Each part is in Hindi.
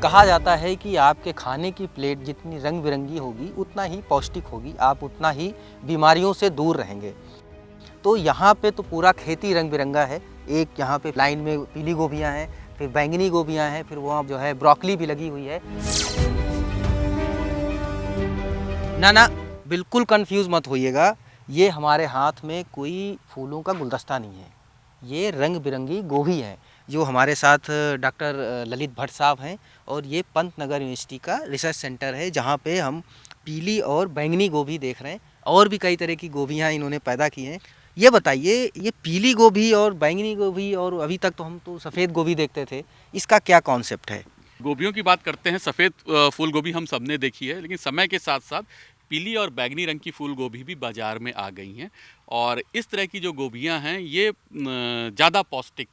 कहा जाता है कि आपके खाने की प्लेट जितनी रंग बिरंगी होगी उतना ही पौष्टिक होगी, आप उतना ही बीमारियों से दूर रहेंगे। तो यहाँ पे तो पूरा खेती रंग बिरंगा है। एक यहाँ पे लाइन में पीली गोभियाँ हैं, फिर बैंगनी गोभियाँ हैं, फिर वहाँ जो है ब्रोकली भी लगी हुई है। ना बिल्कुल कंफ्यूज मत होइएगा, ये हमारे हाथ में कोई फूलों का गुलदस्ता नहीं है, ये रंग बिरंगी गोभी है। जो हमारे साथ डॉक्टर ललित भट्ट साहब हैं और ये पंतनगर यूनिवर्सिटी का रिसर्च सेंटर है जहाँ पे हम पीली और बैंगनी गोभी देख रहे हैं। और भी कई तरह की गोभियाँ इन्होंने पैदा की हैं। ये बताइए, ये पीली गोभी और बैंगनी गोभी और अभी तक तो हम तो सफ़ेद गोभी देखते थे, इसका क्या कॉन्सेप्ट है? गोभियों की बात करते हैं, सफ़ेद फूल गोभी हम सबने देखी है, लेकिन समय के साथ साथ पीली और बैंगनी रंग की फूल गोभी भी बाज़ार में आ गई हैं। और इस तरह की जो गोभियां हैं ये ज़्यादा पौष्टिक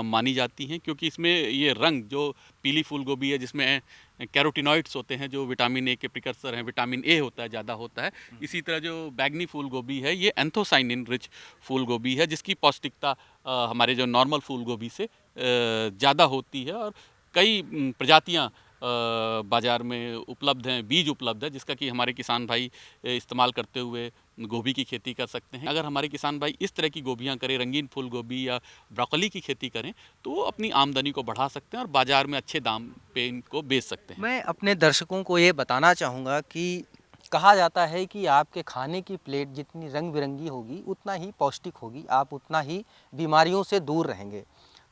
मानी जाती हैं, क्योंकि इसमें ये रंग जो पीली फूल गोभी है जिसमें कैरोटिनॉइड्स होते हैं जो विटामिन ए के प्रिकर्सर हैं, विटामिन ए होता है, ज़्यादा होता है। इसी तरह जो बैंगनी फूल गोभी है ये एंथोसाइनिन रिच फूल गोभी है, जिसकी पौष्टिकता हमारे जो नॉर्मल फूल गोभी से ज़्यादा होती है। और कई प्रजातियां बाज़ार में उपलब्ध हैं, बीज उपलब्ध है, जिसका कि हमारे किसान भाई इस्तेमाल करते हुए गोभी की खेती कर सकते हैं। अगर हमारे किसान भाई इस तरह की गोभियां करें, रंगीन फूल गोभी या ब्रोकली की खेती करें, तो वो अपनी आमदनी को बढ़ा सकते हैं और बाज़ार में अच्छे दाम पे इनको बेच सकते हैं। मैं अपने दर्शकों को ये बताना चाहूँगा कि कहा जाता है कि आपके खाने की प्लेट जितनी रंग बिरंगी होगी उतना ही पौष्टिक होगी, आप उतना ही बीमारियों से दूर रहेंगे।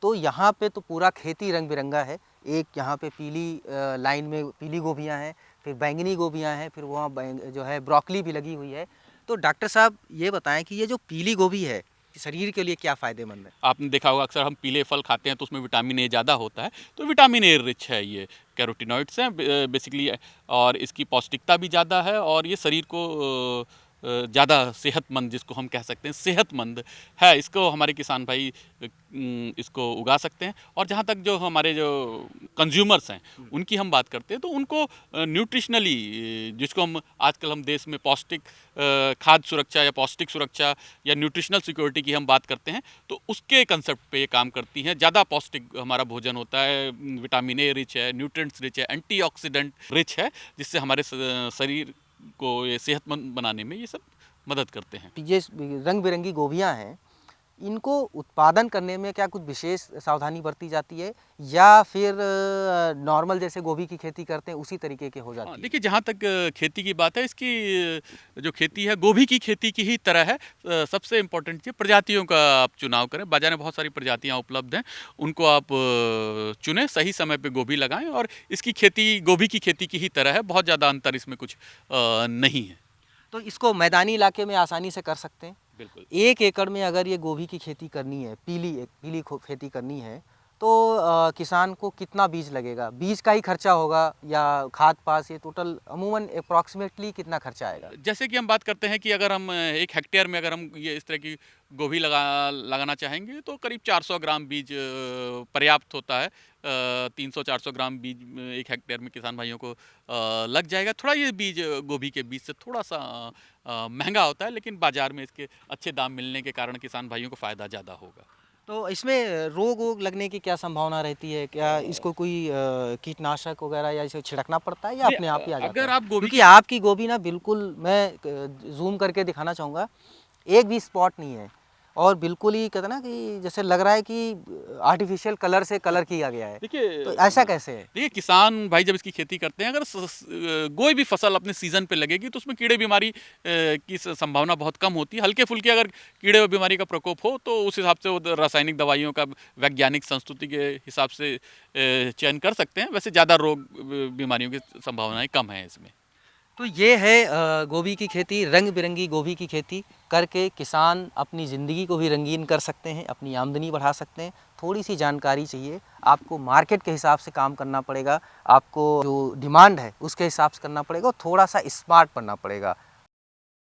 तो यहाँ पे तो पूरा खेती रंग बिरंगा है। एक यहाँ पे पीली लाइन में पीली गोभियाँ हैं, फिर बैंगनी गोभियाँ हैं, फिर वहाँ जो है ब्रोकली भी लगी हुई है। तो डॉक्टर साहब ये बताएं कि ये जो पीली गोभी है शरीर के लिए क्या फ़ायदेमंद है? आपने देखा होगा अक्सर हम पीले फल खाते हैं तो उसमें विटामिन ए ज़्यादा होता है, तो विटामिन ए रिच है ये, कैरोटिनॉइड्स हैं बेसिकली। और इसकी पौष्टिकता भी ज़्यादा है और ये शरीर को ज़्यादा सेहतमंद, जिसको हम कह सकते हैं सेहतमंद है, इसको हमारे किसान भाई इसको उगा सकते हैं। और जहाँ तक जो हमारे जो कंज्यूमर्स हैं उनकी हम बात करते हैं, तो उनको न्यूट्रिशनली, जिसको हम देश में पौष्टिक खाद्य सुरक्षा या पौष्टिक सुरक्षा या न्यूट्रिशनल सिक्योरिटी की हम बात करते हैं, तो उसके कंसेप्ट पे ये काम करती हैं। ज़्यादा पौष्टिक हमारा भोजन होता है, विटामिन ए रिच है, न्यूट्रिएंट्स रिच है, एंटीऑक्सीडेंट रिच है, जिससे हमारे शरीर को ये सेहतमंद बनाने में ये सब मदद करते हैं। ये रंग बिरंगी गोभियाँ हैं, इनको उत्पादन करने में क्या कुछ विशेष सावधानी बरती जाती है या फिर नॉर्मल जैसे गोभी की खेती करते हैं उसी तरीके के हो जाती है? देखिए, जहाँ तक खेती की बात है, इसकी जो खेती है गोभी की खेती की ही तरह है। सबसे इम्पोर्टेंट चीज़ प्रजातियों का आप चुनाव करें। बाजार में बहुत सारी प्रजातियाँ उपलब्ध हैं, उनको आप चुनें, सही समय पे गोभी लगाएं। और इसकी खेती गोभी की खेती की ही तरह है, बहुत ज़्यादा अंतर इसमें कुछ नहीं है। तो इसको मैदानी इलाके में आसानी से कर सकते हैं। बिल्कुल। 1 एकड़ में अगर ये गोभी की खेती करनी है, पीली खेती करनी है, तो किसान को कितना बीज लगेगा? बीज का ही खर्चा होगा या खाद पास, ये टोटल अमूमन अप्रॉक्सीमेटली कितना खर्चा आएगा? जैसे कि हम बात करते हैं कि अगर हम 1 हेक्टेयर में अगर हम ये इस तरह की गोभी लगाना चाहेंगे, तो करीब 400 ग्राम बीज पर्याप्त होता है। 300-400 ग्राम बीज 1 हेक्टेयर में किसान भाइयों को लग जाएगा। थोड़ा ये बीज गोभी के बीज से थोड़ा-सा महँगा होता है, लेकिन बाज़ार में इसके अच्छे दाम मिलने के कारण किसान भाइयों को फ़ायदा ज़्यादा होगा। तो इसमें रोग वोग लगने की क्या संभावना रहती है? क्या इसको कोई कीटनाशक वगैरह या इसे छिड़कना पड़ता है या नहीं, अपने आप ही आ जाता अगर है? आप गोभी क्योंकि की आपकी गोभी ना बिल्कुल, मैं ज़ूम करके दिखाना चाहूँगा, एक भी स्पॉट नहीं है और बिल्कुल ही कहते हैं ना कि जैसे लग रहा है कि आर्टिफिशियल कलर से कलर किया गया है। देखिए तो ऐसा कैसे है? देखिए, किसान भाई जब इसकी खेती करते हैं, अगर कोई भी फसल अपने सीजन पे लगेगी, तो उसमें कीड़े बीमारी की संभावना बहुत कम होती है। हल्के फुल्के अगर कीड़े और बीमारी का प्रकोप हो, तो उस हिसाब से वो रासायनिक दवाइयों का वैज्ञानिक संस्तुति के हिसाब से चयन कर सकते हैं। वैसे ज़्यादा रोग बीमारियों की संभावनाएं कम है इसमें। तो ये है गोभी की खेती, रंग बिरंगी गोभी की खेती करके किसान अपनी ज़िंदगी को भी रंगीन कर सकते हैं, अपनी आमदनी बढ़ा सकते हैं। थोड़ी सी जानकारी चाहिए, आपको मार्केट के हिसाब से काम करना पड़ेगा, आपको जो डिमांड है उसके हिसाब से करना पड़ेगा और थोड़ा सा स्मार्ट बनना पड़ेगा।